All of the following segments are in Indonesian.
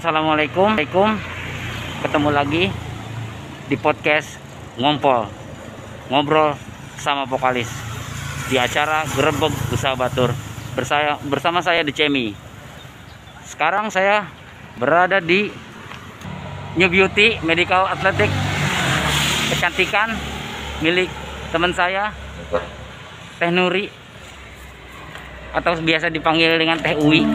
Assalamualaikum. Ketemu lagi di podcast Ngobrol sama Vokalis di acara Grebeg Usaha Batur bersama saya The Cemi. Sekarang saya berada di New Beauty Medical Athletic kecantikan milik teman saya Teh Nuri atau biasa dipanggil dengan Teh Uwi.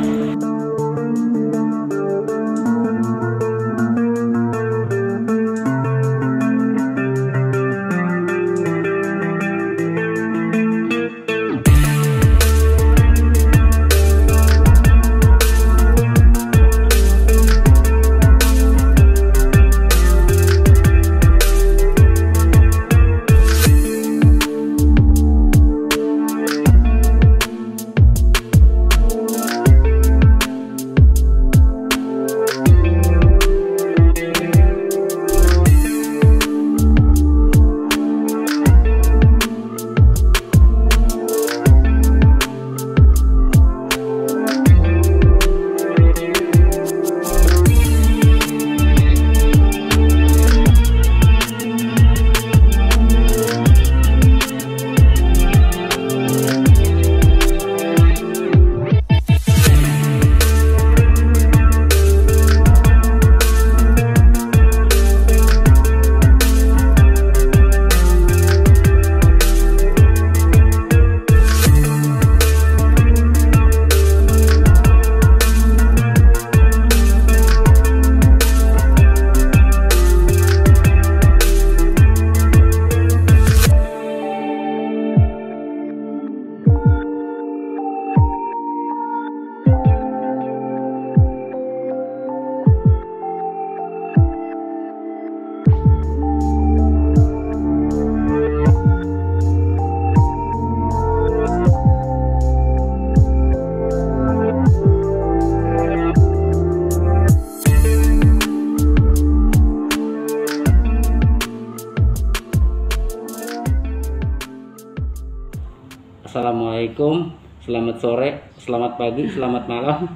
Assalamualaikum, selamat sore, selamat pagi, selamat malam.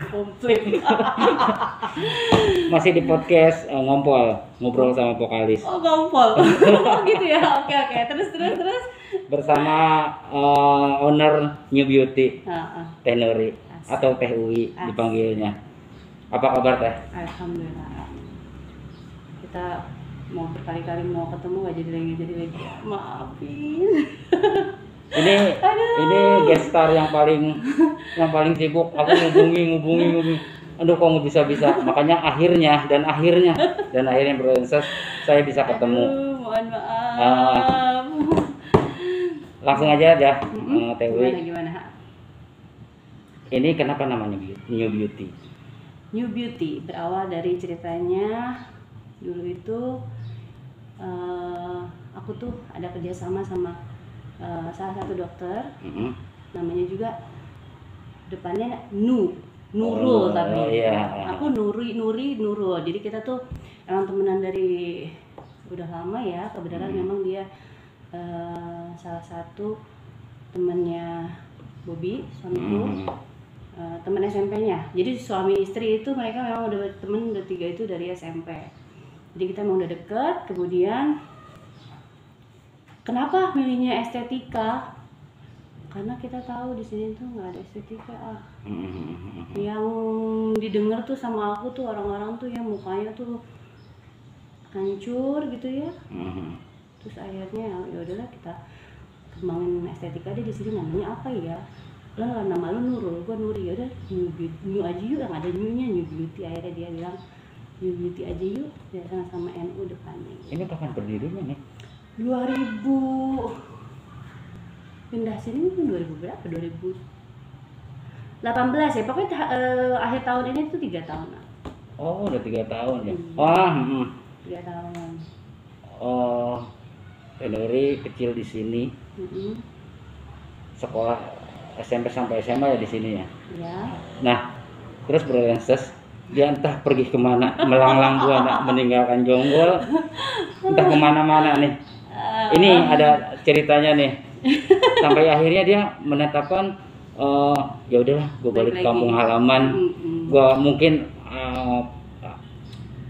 Komplit. Masih di podcast Ngobrol sama Vokalis. Oh, ngompol. Gitu ya. Oke. Terus. Bersama owner New Beauty, Teh Nuri atau Teh Uwi dipanggilnya. Apa kabar Teh? Alhamdulillah. Kita mau berkali-kali mau ketemu gak jadi lagi. Maafin. Ini guest star yang paling sibuk. Aku ngubungi. Aduh, kok nggak bisa. Makanya akhirnya berproses saya bisa ketemu. Aduh, mohon maaf. Langsung aja Tewi. Gimana? Ini kenapa namanya New Beauty? New Beauty berawal dari ceritanya dulu itu aku tuh ada kerjasama sama salah satu dokter, namanya juga depannya Nurul, tapi aku Nurul. Jadi kita tuh emang temenan dari udah lama ya. Kebetulan memang dia salah satu temennya Bobby, suamiku, temen SMP-nya. Jadi suami istri itu mereka memang udah temen bertiga itu dari SMP. Jadi kita memang udah deket. Kemudian kenapa milihnya estetika? Karena kita tahu di sini tuh nggak ada estetika. Yang didengar tuh sama aku tuh orang-orang tuh yang mukanya tuh hancur gitu ya. Terus akhirnya ya udahlah kita kembangin estetika deh di sini. Namanya apa ya? Lah nama lu Nurul, gua Nuri. Ya udah New aja yuk, yang ada New-nya New Beauty. Akhirnya dia bilang New Beauty aja yuk, ya sama NU depannya. Ini kapan berdirinya nih? 2000 pindah sini mungkin 2000 berapa? 2018 ya, pokoknya akhir tahun ini tuh 3 tahun. Oh, udah 3 tahun ya. 3 tahun. Oh, Teh Nuri kecil di sini. Sekolah SMP sampai SMA ya di sini ya. Ya. Nah, terus berproses dia entah pergi kemana, melanglang buana meninggalkan Jonggol, entah kemana-mana nih. Ini ada ceritanya nih. Sampai akhirnya dia menetapkan ya udahlah, gue balik ke kampung halaman. Gue mungkin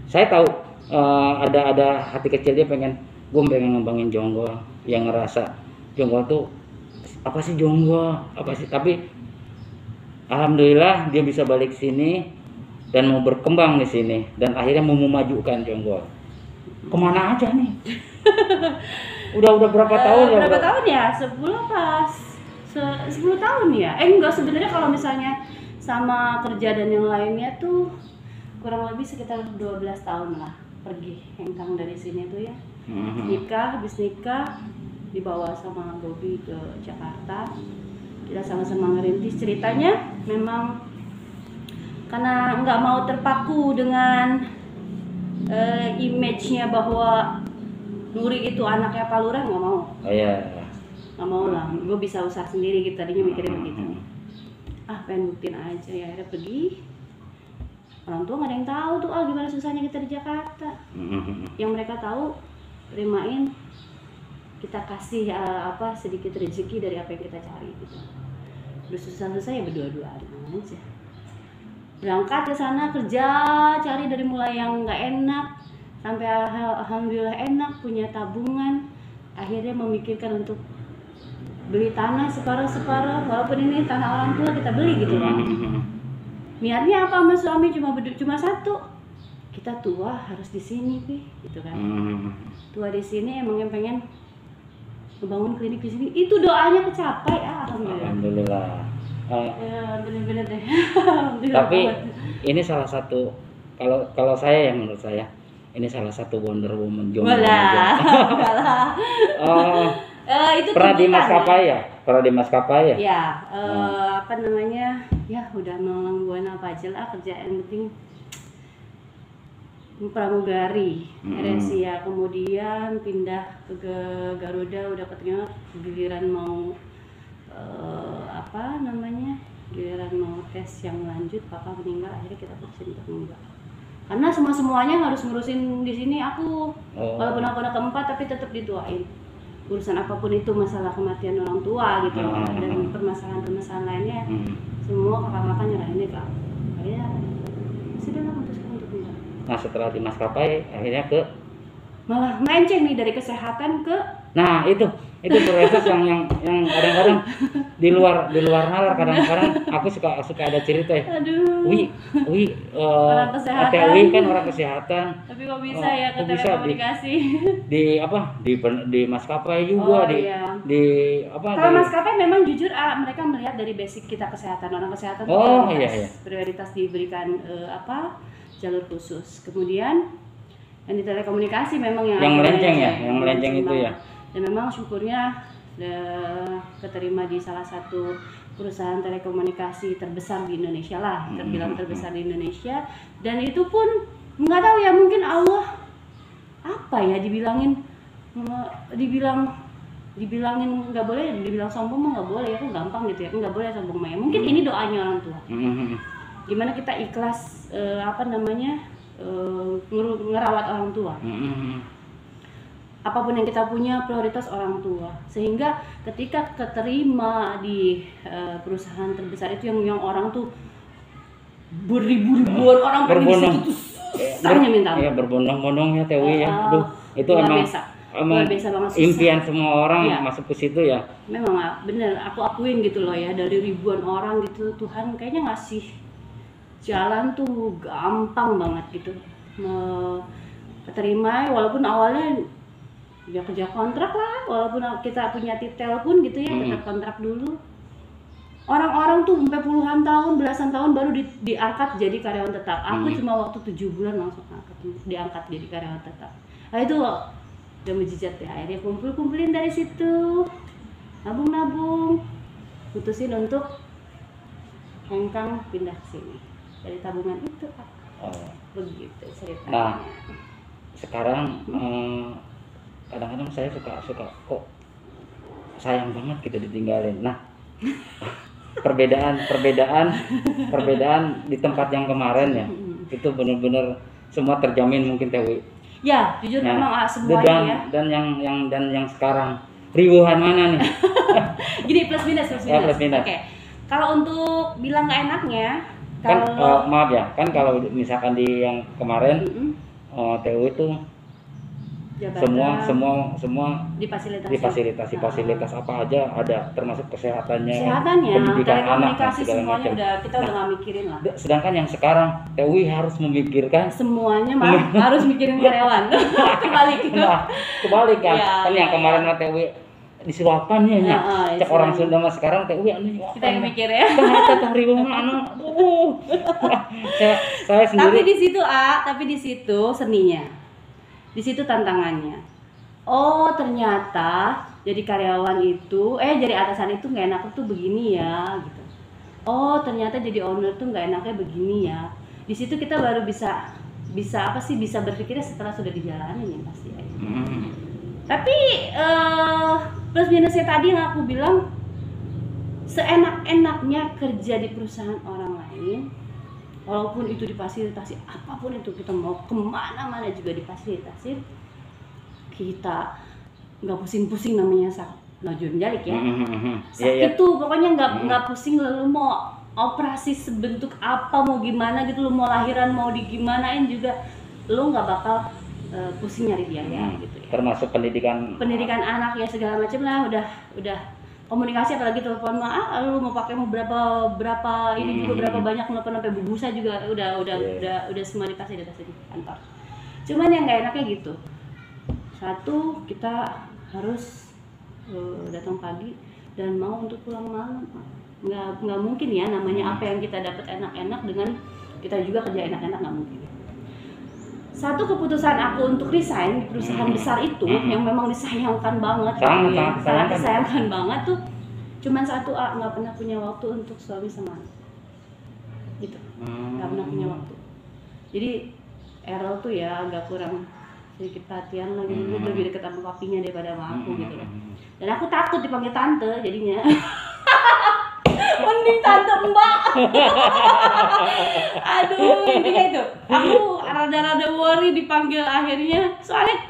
saya tahu ada hati kecil dia pengen ngembangin jonggol, yang ngerasa jonggol tuh apa sih jonggol, apa sih, tapi alhamdulillah dia bisa balik sini dan mau berkembang di sini dan akhirnya mau memajukan jonggol. Kemana aja nih? udah berapa tahun ya? Berapa tahun ya? 10 pas 10 tahun ya? Enggak, sebenarnya kalau misalnya sama kerja dan yang lainnya tuh kurang lebih sekitar 12 tahun lah pergi hengkang dari sini tuh ya. Habis nikah dibawa sama Bobby ke Jakarta. Kita sama-sama ngerintis. Ceritanya memang karena nggak mau terpaku dengan image-nya bahwa Nuri itu anaknya Pak Lurah, nggak mau. Oh iya. Nggak mau lah, gue bisa usaha sendiri gitu, tadinya mikirnya begitu. Pengen buktiin aja ya, akhirnya pergi. Orang tua nggak ada yang tahu tuh gimana susahnya kita di Jakarta. Yang mereka tahu, terimain, kita kasih sedikit rezeki dari apa yang kita cari gitu. Terus susah-susah ya berdua-duaan aja. Berangkat ke sana kerja, cari dari mulai yang nggak enak sampai alhamdulillah enak, punya tabungan. Akhirnya memikirkan untuk beli tanah separuh-separuh, walaupun ini tanah orang tua kita beli gitu kan. Niatnya apa sama suami cuma satu, kita tua harus di sini gitu kan. Tua di sini emang yang pengen membangun klinik di sini, itu doanya kecapai. Alhamdulillah. Ya bener-bener deh. Tapi ini salah satu, kalau saya yang menurut saya ini salah satu Wonder Woman jomblo. Itu pernah di maskapai ya? Pernah di maskapai ya? Ya, apa namanya? Ya udah melanglang buana apa aja lah, kerjaan penting pramugari. Resia, kemudian pindah ke Garuda, udah keterima, giliran mau giliran mau tes yang lanjut, papa meninggal, akhirnya kita putusin untuk enggak. Karena semuanya harus ngurusin di sini aku. Walaupun aku anak keempat tapi tetap dituain. Urusan apapun itu, masalah kematian orang tua gitu dan permasalahan lainnya, semua kakak-kakak nyerahin ke aku. Akhirnya sudah lah memutuskan untuk enggak. Nah setelah di maskapai akhirnya ke malah melenceng nih dari kesehatan ke. Nah itu proses yang kadang-kadang di luar nalar, kadang-kadang aku suka ada cerita ya. Aduh. Orang kesehatan. Wi kan orang kesehatan. Tapi kok bisa ya ke telekomunikasi? Di maskapai juga Kalau maskapai memang jujur mereka melihat dari basic kita kesehatan, orang kesehatan. Prioritas diberikan jalur khusus. Kemudian yang di telekomunikasi memang yang melenceng itu ya. Dan memang syukurnya keterima di salah satu perusahaan telekomunikasi terbesar di Indonesia lah, terbilang terbesar di Indonesia. Dan itu pun nggak tahu ya, mungkin Allah dibilangin nggak boleh, dibilang sombong mah nggak boleh, aku gampang gitu ya, nggak boleh sombong mah ya. Mungkin ini doanya orang tua. Gimana kita ikhlas ngerawat orang tua. Apapun yang kita punya, prioritas orang tua. Sehingga ketika keterima di perusahaan terbesar itu yang orang tuh beribu-ribuan orang pergi di situ tuh susahnya minta. Iya, berbondong-bondong ya Tewi ya. Aduh, itu luar biasa banget, susah. Impian semua orang masuk ke situ ya. Memang bener, aku akuin gitu loh ya, dari ribuan orang gitu Tuhan kayaknya ngasih jalan tuh gampang banget gitu. Keterima walaupun awalnya ya kerja kontrak lah, walaupun kita punya titel pun gitu ya, tetap kontrak dulu. Orang-orang tuh sampai puluhan tahun, belasan tahun baru diangkat jadi karyawan tetap. Aku cuma waktu 7 bulan langsung diangkat jadi karyawan tetap. Nah itu udah mujizat ya, akhirnya kumpulin dari situ, nabung, putusin untuk hengkang pindah ke sini dari tabungan itu. Begitu ceritanya. Nah sekarang kadang-kadang saya suka kok sayang banget kita ditinggalin. Nah perbedaan di tempat yang kemarin ya, itu benar-benar semua terjamin mungkin Tewi. Ya jujur memang semuanya dan yang sekarang ribuan mana nih? Gini plus minus. Plus minus. Oke. Kalau untuk bilang nggak enaknya, Kan maaf ya, kan kalau misalkan di yang kemarin TU itu jabatan, semua difasilitasi. Fasilitas apa aja ada, termasuk kesehatannya, pendidikan anak, dan segala macam. kita udah nggak mikirin lah. Sedangkan yang sekarang TUI harus memikirkan semuanya, harus mikirin karyawan. kebalik kan. Kan yang kemarin TUI disuapannya cek orang Sunda mah, sekarang TUI kita yang mikir ya. Saya sendiri. Tapi di situ seninya. Di situ tantangannya. Oh, ternyata jadi karyawan itu, jadi atasan itu nggak enaknya tuh begini ya, gitu. Oh, ternyata jadi owner tuh nggak enaknya begini ya. Di situ kita baru bisa berpikirnya setelah sudah dijalani ya pasti. Tapi plus minusnya tadi yang aku bilang, seenak-enaknya kerja di perusahaan orang lain, walaupun itu difasilitasi, apapun itu, kita mau kemana-mana juga difasilitasi, kita nggak pusing-pusing, namanya najun jalik ya. Sakit tuh pokoknya nggak pusing, lalu mau operasi sebentuk apa, mau gimana gitu, lu mau lahiran mau digimanain juga, lu nggak bakal pusing nyari biaya gitu ya. Termasuk pendidikan anak ya, segala macam lah, udah komunikasi, apalagi telepon lu mau pakai mau berapa ini juga, berapa banyak telepon, sampai busa juga udah semua difasilitasi di kantor. Cuman yang nggak enaknya gitu, satu, kita harus datang pagi dan mau untuk pulang malam. Nggak mungkin ya, namanya apa yang kita dapat enak-enak dengan kita juga kerja enak-enak, nggak mungkin. Satu, keputusan aku untuk resign di perusahaan besar itu yang memang disayangkan banget, sangat disayangkan banget tuh, cuman satu, nggak pernah punya waktu untuk suami sama anak gitu, nggak pernah punya waktu. Jadi Errol tuh ya agak kurang sedikit perhatian lagi, lebih dekat sama papinya daripada sama aku gitu loh. Dan aku takut dipanggil tante jadinya. Mending tante mbak. Aduh, intinya itu aku rada-rada worry dipanggil akhirnya, soalnya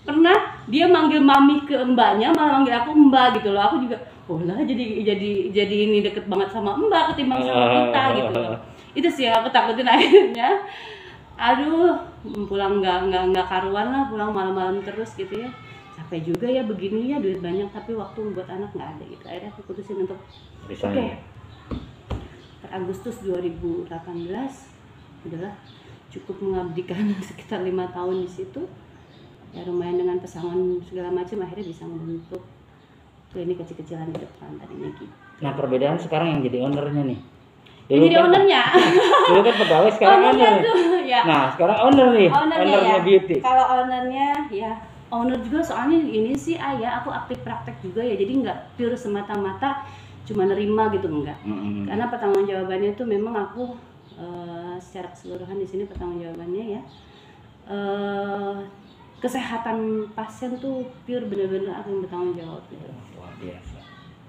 pernah dia manggil mami ke mbaknya, malah manggil aku mbak gitu loh. Aku juga jadi ini deket banget sama mbak ketimbang sama kita gitu loh. Itu sih yang aku takutin akhirnya. Aduh, pulang nggak karuan lah, pulang malam-malam terus gitu ya. Capek juga ya begini ya, duit banyak tapi waktu buat anak nggak ada gitu. Akhirnya aku putusin untuk Agustus 2018 adalah cukup mengabdikan sekitar 5 tahun di situ ya, lumayan dengan pesangon segala macam, akhirnya bisa membentuk klinik kecil-kecilan di depan tadinya gitu. Nah, perbedaan sekarang yang jadi ownernya nih. Jadi ownernya dulu kan pegawai, sekarang owner ya. Nah, sekarang ownernya ya. beauty. Kalau ownernya ya owner juga, soalnya ini sih aku aktif praktek juga ya, jadi nggak pure semata-mata cuma nerima gitu, enggak. Karena pertanggungjawabannya tuh memang aku secara keseluruhan di sini pertanggungjawabannya ya, kesehatan pasien tuh pure bener-bener aku yang bertanggung jawab gitu. Luar biasa.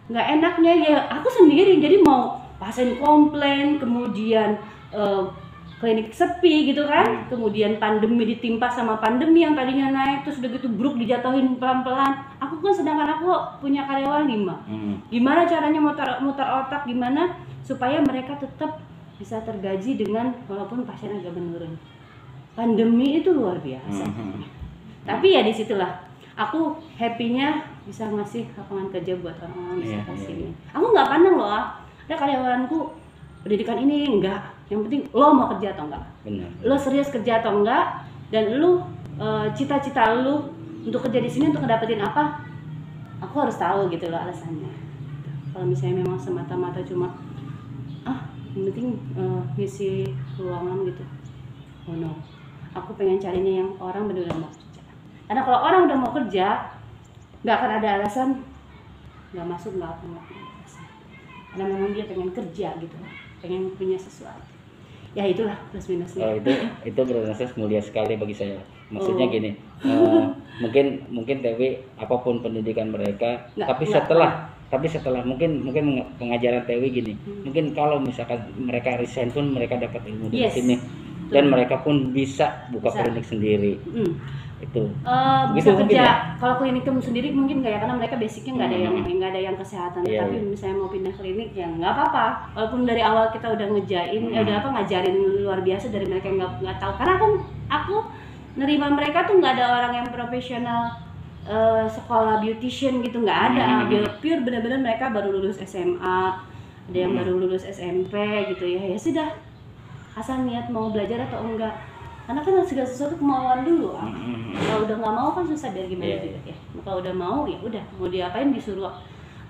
Nggak enaknya ya aku sendiri, jadi mau pasien komplain, kemudian klinik sepi gitu kan, kemudian pandemi ditimpa sama pandemi yang tadinya naik, terus udah gitu bruk dijatuhin pelan-pelan. Aku kan sedangkan aku punya karyawan 5. Gimana caranya muter otak, gimana supaya mereka tetap bisa tergaji dengan walaupun pasien agak menurun. Pandemi itu luar biasa. Tapi ya disitulah aku happy-nya bisa ngasih lapangan kerja buat orang-orang di sekitar sini. Aku nggak pandang loh, ada karyawanku pendidikan ini enggak, yang penting lo mau kerja atau enggak. Benar. Lo serius kerja atau enggak, dan lo cita-cita lo untuk kerja di sini untuk ngedapetin apa, aku harus tahu gitu loh alasannya. Kalau misalnya memang semata-mata cuma yang penting ngisi ruangan gitu, oh no, aku pengen carinya yang orang benar-benar mau kerja. Karena kalau orang udah mau kerja, nggak akan ada alasan nggak masuk, nggak akan ada alasan. Karena memang dia pengen kerja gitu, pengen punya sesuatu. Ya itulah plus minusnya. Itu proses mulia sekali bagi saya. Maksudnya gini, mungkin TW apapun pendidikan mereka, tapi setelah mungkin pengajaran TW gini, mungkin kalau misalkan mereka resign pun mereka dapat ilmu di sini, dan mereka pun bisa buka klinik sendiri. itu. Bisa Gitu kerja ya? kalau klinik itu sendiri mungkin nggak ya, karena mereka basicnya nggak ada yang kesehatan. Iya, Tapi iya. misalnya mau pindah klinik ya nggak apa-apa, walaupun dari awal kita udah ngejain udah ngajarin luar biasa dari mereka yang nggak tahu, karena aku nerima mereka tuh nggak ada orang yang profesional sekolah beautician gitu, nggak ada. Pure bener-bener mereka baru lulus SMA, ada yang baru lulus SMP gitu ya sudah, asal niat mau belajar atau enggak, karena kan segala sesuatu kemauan dulu. Kalau udah nggak mau kan susah, biar gimana juga ya. Kalau udah mau ya udah, mau diapain, disuruh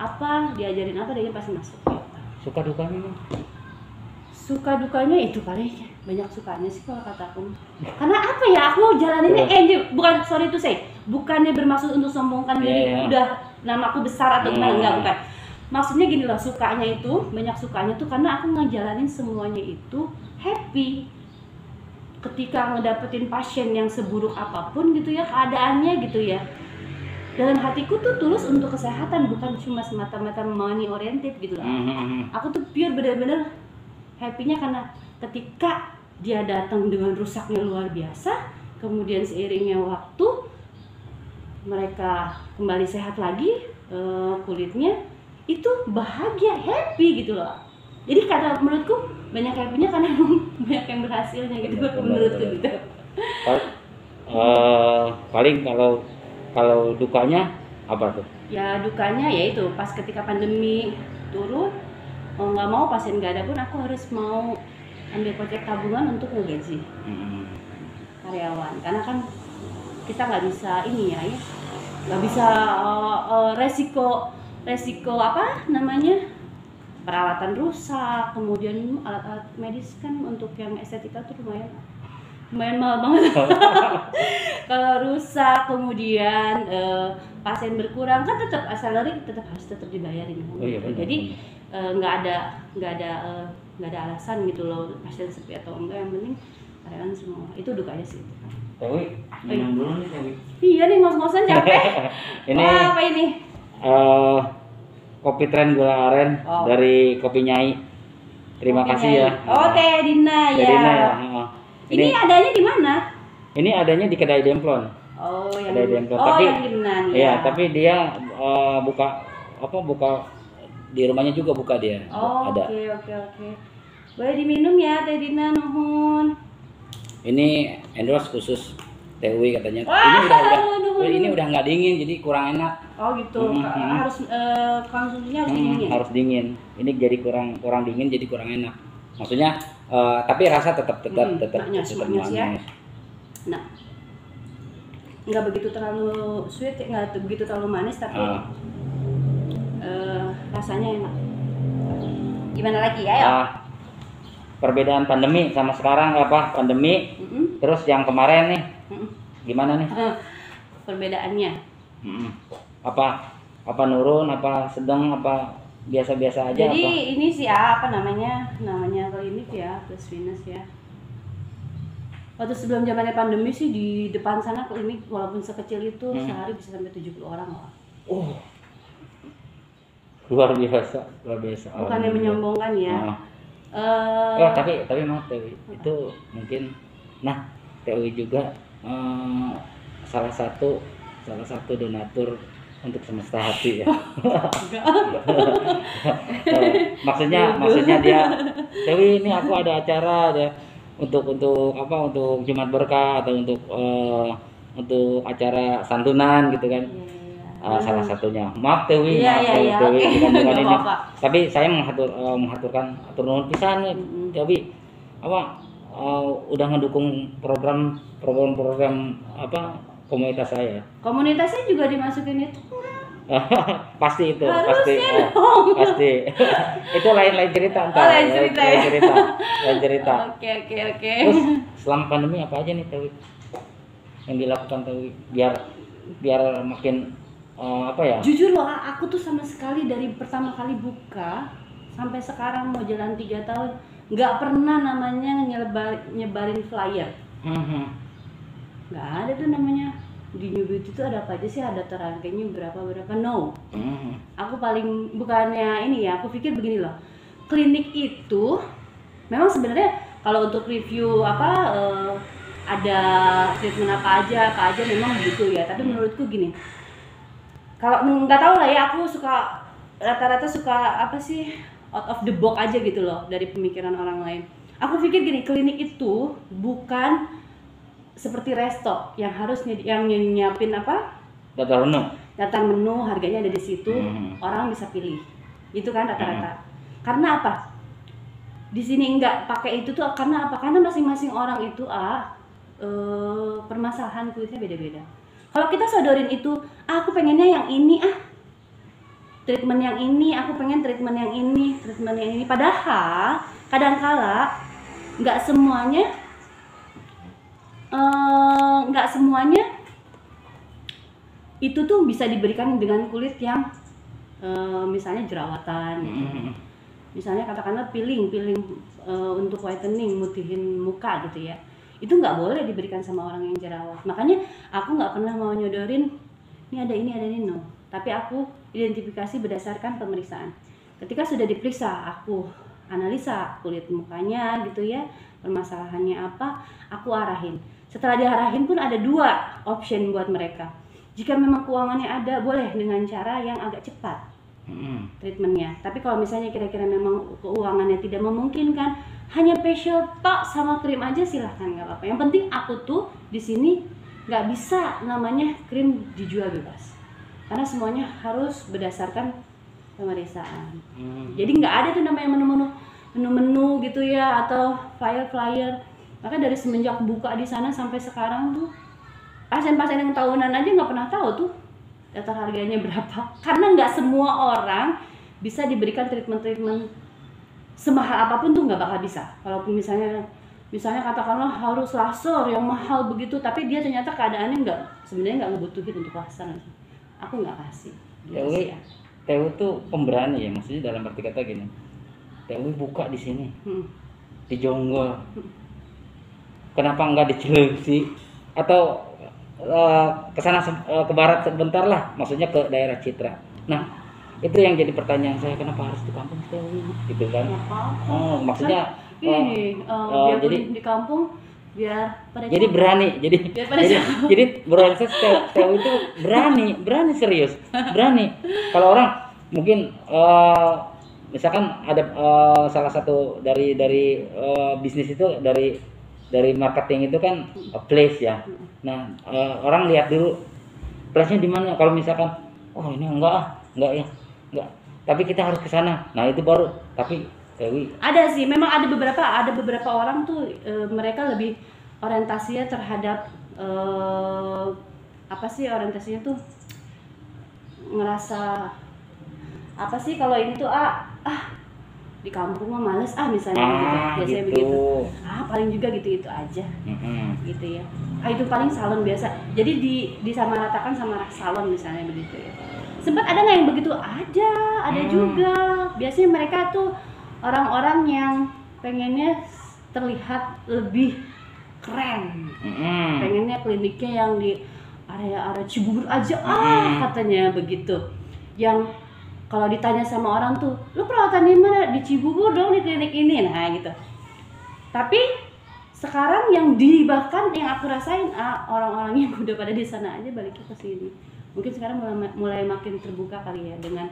apa, diajarin apa, dia pasti masuk ya. Suka dukanya nih? Suka dukanya itu paling banyak sukanya sih kalau kataku, karena apa ya, aku jalaninnya bukan, sorry to say, bukannya bermaksud untuk sombongkan diri, udah namaku besar atau gimana, enggak, bukan. Maksudnya gini loh, sukanya itu, banyak sukanya tuh karena aku ngejalanin semuanya itu happy. Ketika ngedapetin pasien yang seburuk apapun gitu ya keadaannya gitu ya, dalam hatiku tuh tulus untuk kesehatan, bukan cuma semata-mata money oriented gitu loh. Aku tuh pure bener-bener happy-nya karena ketika dia datang dengan rusaknya luar biasa, kemudian seiringnya waktu mereka kembali sehat lagi, kulitnya itu bahagia, happy gitu loh. Jadi karena menurutku banyak happy-nya karena banyak yang berhasilnya gitu, menurutku gitu. Paling kalau dukanya apa tuh? Ya dukanya ya itu pas ketika pandemi turun, mau nggak mau pasien nggak ada pun aku harus mau ambil proyek tabungan untuk ngegaji karyawan, karena kan kita nggak bisa ini ya, nggak bisa resiko apa namanya, peralatan rusak, kemudian alat-alat medis kan untuk yang estetika tuh lumayan mahal banget. Kalau rusak kemudian pasien berkurang kan tetap salary harus dibayarin. Jadi nggak ada alasan gitu loh pasien sepi atau enggak, yang penting karyawan semua. Itu dukanya sih. Tewi, minum dulu nih Tewi. Iya nih, ngos-ngosan capek. Ini apa ini? Kopi tren gula aren dari Kopi Nyai. Terima kasih ya. Oh, Teh Dina ya. Teh Dina ya. Ini adanya di mana? Ini adanya di kedai Demplon. Oh, yang kedai Demplon. Tapi yang Dimnan ya. Iya, tapi dia buka di rumahnya juga, buka dia. Ada. Oke. Boleh diminum ya Teh Dina, nuhun. Ini endorse khusus Tewi katanya. Ini udah nggak dingin, jadi kurang enak. Oh gitu. Harus konsumsinya harus dingin. Harus dingin. Ini jadi kurang dingin, jadi kurang enak. Maksudnya tapi rasa tetap manis ya. Nah, nggak begitu terlalu sweet, nggak begitu terlalu manis, tapi rasanya enak. Gimana lagi ya? Perbedaan pandemi sama sekarang pandemi, terus yang kemarin nih, gimana nih? Perbedaannya? Apa nurun, apa sedang, apa biasa-biasa aja? Jadi ini sih apa namanya klinik ya, plus minus ya. Waktu sebelum zamannya pandemi sih di depan sana klinik walaupun sekecil itu sehari bisa sampai 70 orang loh. Luar biasa. Bukannya menyombongkan ya. Tapi maaf Tewi, itu mungkin Tewi juga salah satu donatur untuk Semesta Hati ya. maksudnya dia, Tewi, ini aku ada acara ada untuk Jumat Berkah atau untuk acara santunan gitu kan. Salah satunya. Maaf Tewi, Tewi bukan ini. Tapi saya mengaturkan atur nuhun pisan nih Tewi. Udah ngedukung program komunitas saya. Komunitasnya juga dimasukin itu. Pasti itu, harusnya pasti. Itu lain cerita entar. Lain cerita. Oke. Terus selama pandemi apa aja nih Tewi yang dilakukan Tewi biar makin Jujur loh, aku tuh sama sekali dari pertama kali buka sampai sekarang mau jalan 3 tahun nggak pernah namanya nyebarin flyer. Nggak ada tuh namanya. Di New Beauty itu ada apa aja sih, ada terangkainya berapa no. Aku paling bukannya ini ya, aku pikir begini loh, klinik itu memang sebenarnya kalau untuk review ada treatment apa aja memang begitu ya. Tapi menurutku gini, kalau nggak tahu lah ya, aku suka rata-rata suka apa sih, out of the box aja gitu loh dari pemikiran orang lain. Aku pikir gini, klinik itu bukan seperti resto yang harus yang nyiapin apa? Daftar menu, harganya ada di situ, orang bisa pilih. Itu kan rata-rata. Karena apa? Di sini enggak pakai itu tuh karena apa? Karena masing-masing orang itu permasalahan kulitnya beda-beda. Kalau kita sodorin itu, aku pengennya yang ini, treatment yang ini, aku pengen treatment yang ini, treatment yang ini. Padahal kadangkala nggak semuanya itu tuh bisa diberikan dengan kulit yang misalnya jerawatan gitu. Misalnya katakanlah peeling untuk whitening, mutihin muka gitu ya, itu nggak boleh diberikan sama orang yang jerawat. Makanya aku nggak pernah mau nyodorin ini ada ini, no. Tapi aku identifikasi berdasarkan pemeriksaan. Ketika sudah diperiksa, aku analisa kulit mukanya gitu ya, permasalahannya apa, aku arahin. Setelah diarahin pun ada 2 option buat mereka. Jika memang keuangannya ada, boleh dengan cara yang agak cepat treatmentnya. Tapi kalau misalnya kira-kira memang keuangannya tidak memungkinkan, hanya facial tok sama krim aja, silahkan, nggak apa-apa. Yang penting aku tuh di sini nggak bisa namanya krim dijual bebas, karena semuanya harus berdasarkan pemeriksaan. Jadi nggak ada tuh namanya menu-menu gitu ya, atau flyer. Maka dari semenjak buka di sana sampai sekarang tuh pasien-pasien yang tahunan aja nggak pernah tahu tuh daftar harganya berapa, karena nggak semua orang bisa diberikan treatment semahal apapun tuh, nggak bakal bisa. Kalaupun misalnya katakanlah harus laser yang mahal begitu, tapi dia ternyata keadaannya sebenarnya nggak ngebutuhin untuk laser, aku nggak kasih. Tewi tuh pemberani ya, maksudnya dalam arti kata gini, Tewi buka di sini, di Jonggol, kenapa nggak di Cilengsi atau kesana ke barat sebentar lah, maksudnya ke daerah Citra. Nah, itu yang jadi pertanyaan saya, kenapa harus di kampung Tewi gitu kan? Maksudnya biar jadi di kampung biar pada jadi coba. Berani jadi berorganisasi Tewi itu berani serius, berani. Kalau orang mungkin misalkan ada salah satu dari bisnis itu dari marketing itu kan place ya. Nah, orang lihat dulu place-nya di mana. Kalau misalkan ini enggak ya. Tapi kita harus ke sana. Nah, itu baru. Tapi Tewi ada sih, memang ada beberapa orang tuh mereka lebih orientasinya terhadap apa sih orientasinya tuh, ngerasa apa sih kalau ini tuh di kampung mah males misalnya gitu, biasanya gitu. Begitu paling juga gitu aja gitu ya. Itu paling salon biasa, jadi disamaratakan sama salon misalnya begitu ya. Sempat ada nggak yang begitu? Ada juga. Biasanya mereka tuh orang-orang yang pengennya terlihat lebih keren, pengennya kliniknya yang di area Cibubur aja katanya begitu. Yang kalau ditanya sama orang tuh, lu perawatan di mana? Di Cibubur dong, di klinik ini, nah gitu. Tapi sekarang bahkan yang aku rasain, orang-orang yang udah pada di sana aja baliknya ke sini. Mungkin sekarang mulai makin terbuka kali ya, dengan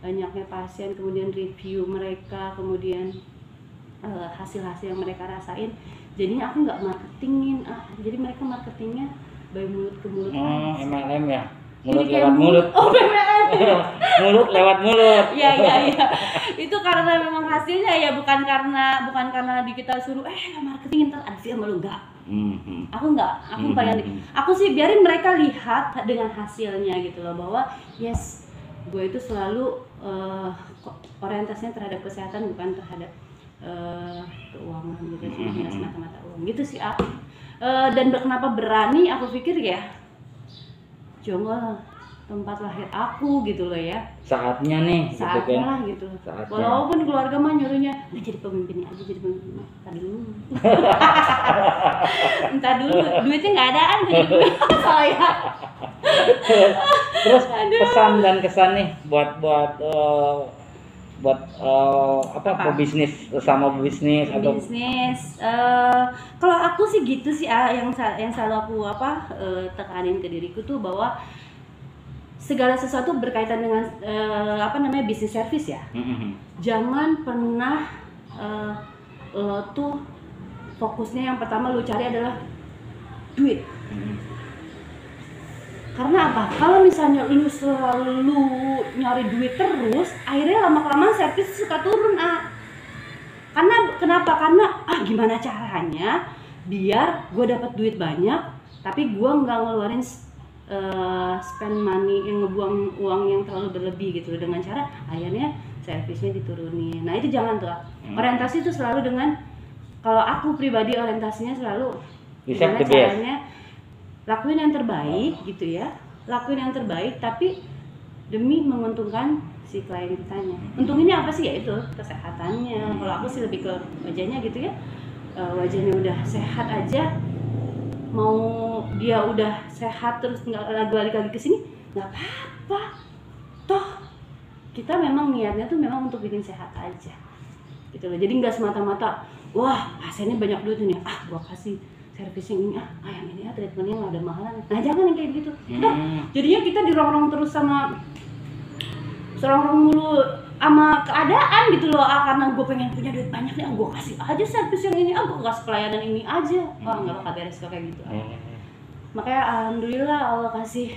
banyaknya pasien, kemudian review mereka, kemudian hasil-hasil yang mereka rasain. Jadinya aku nggak marketingin, jadi mereka marketingnya dari mulut ke mulut. MLM ya. Mulut lewat mulut. BBM. Mulut lewat mulut. Iya. Itu karena memang hasilnya ya, bukan karena di kita suruh marketing ntar ada sih sama lu, enggak. Aku aku sih biarin mereka lihat dengan hasilnya gitu loh, bahwa yes, gue itu selalu orientasinya terhadap kesehatan, bukan terhadap keuangan gitu sih, semata-mata uang gitu sih. Dan kenapa berani, aku pikir ya Jonggol tempat lahir aku gitu loh ya. Saatnya nih. Saatnya lah gitu. Walaupun keluarga mah nyuruhnya, jadi pemimpin aja, jadi pemimpin. Entar dulu, duitnya nggak adaan gue saya. Terus pesan dan kesan nih buat apa? Bisnis sama bisnis atau bisnis. Kalau aku sih gitu sih, yang selalu aku tekanin ke diriku tuh bahwa segala sesuatu berkaitan dengan bisnis service ya. Jangan pernah lo tuh fokusnya yang pertama lo cari adalah duit. Karena apa? Kalau misalnya lu selalu nyari duit terus, akhirnya lama-kelamaan servis suka turun, Karena kenapa? Karena gimana caranya biar gue dapat duit banyak, tapi gue nggak ngeluarin spend money, yang ngebuang uang yang terlalu berlebih gitu, dengan cara akhirnya servisnya diturunin. Nah itu jangan tuh. Orientasi itu selalu dengan, kalau aku pribadi orientasinya selalu gimana caranya lakuin yang terbaik gitu ya, lakuin yang terbaik tapi demi menguntungkan si klien kitanya. Untunginnya apa sih? Ya itu kesehatannya. Kalau aku sih lebih ke wajahnya gitu ya, wajahnya udah sehat aja, mau dia udah sehat terus nggak balik lagi ke sini nggak apa-apa, toh kita memang niatnya tuh memang untuk bikin sehat aja gitu loh. Jadi nggak semata-mata wah pasiennya banyak duit ini, gua kasih servicing ini, yang ini treatmentnya nggak ada mahalan. Nah jangan yang kayak gitu. Jadinya kita dirongrong terus sama serongrong mulu sama keadaan gitu loh. Karena gue pengen punya duit banyak nih, gue kasih aja servis yang ini, gue kasih pelayanan ini aja. Nggak bakal beres kayak gitu. Makanya alhamdulillah Allah kasih,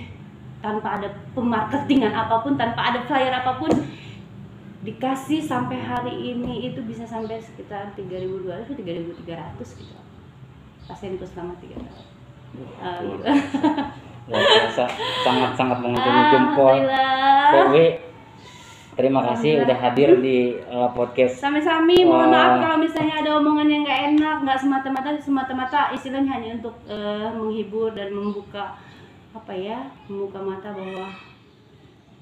tanpa ada pemarketingan apapun, tanpa ada flyer apapun, dikasih sampai hari ini itu bisa sampai sekitar 3.200 atau 3.300 gitu. Pasienku selama 3 tahun. Gitu. Luar biasa, sangat mengacungi jempol. Dewi, terima kasih udah hadir di podcast. Sami-sami, mohon maaf kalau misalnya ada omongan yang nggak enak, nggak semata-mata istilahnya hanya untuk menghibur dan membuka membuka mata bahwa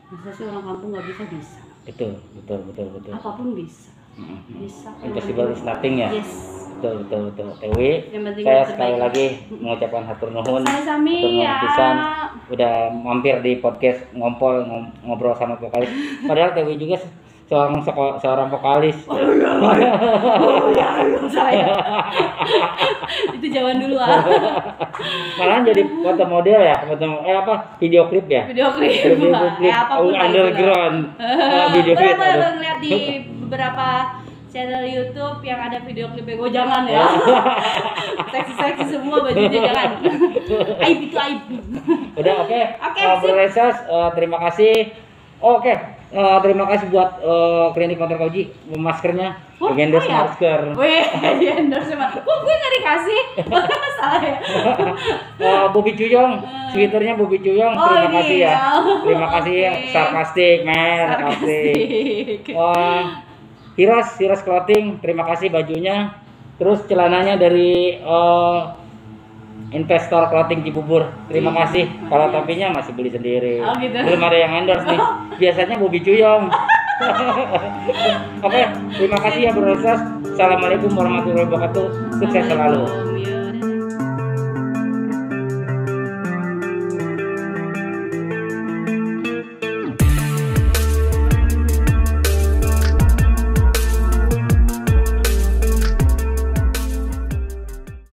masa sih orang kampung nggak bisa. Betul. Apapun bisa. Bisa. Impossible is nothing ya. Yes. Betul. Dewi, saya sekali lagi mengucapkan hatur nuhun. Sami-sami ya. Pisan udah mampir di podcast ngobrol sama vokalis. Padahal Dewi juga seorang vokalis. Saya. Itu zaman dulu Malahan jadi foto model ya, video klip ya. Video klip. Underground. Video klip. Boleh ngeliat di beberapa channel YouTube yang ada video klipnya. Gue jangan ya. Seksi semua bajunya, jangan. Aib itu aib. Udah oke. Bro Resas, terima kasih. Terima kasih buat klinik Motor Kauji, maskernya. Endorse masker. Endorse masker. Kok gue nggak dikasih? Salah ya. Bobby Cuyong, twitternya Bobby Cuyong. Terima kasih ya. Terima kasih ya. Sarkastik, Hiras Clothing, terima kasih bajunya. Terus celananya dari Investor Clothing Cibubur, terima kasih. Kalau topinya masih beli sendiri. Gitu. Belum ada yang endorse nih. Biasanya Bobby Cuyong. Oke, terima kasih ya Bro Resas. Assalamualaikum warahmatullahi wabarakatuh. Sukses selalu.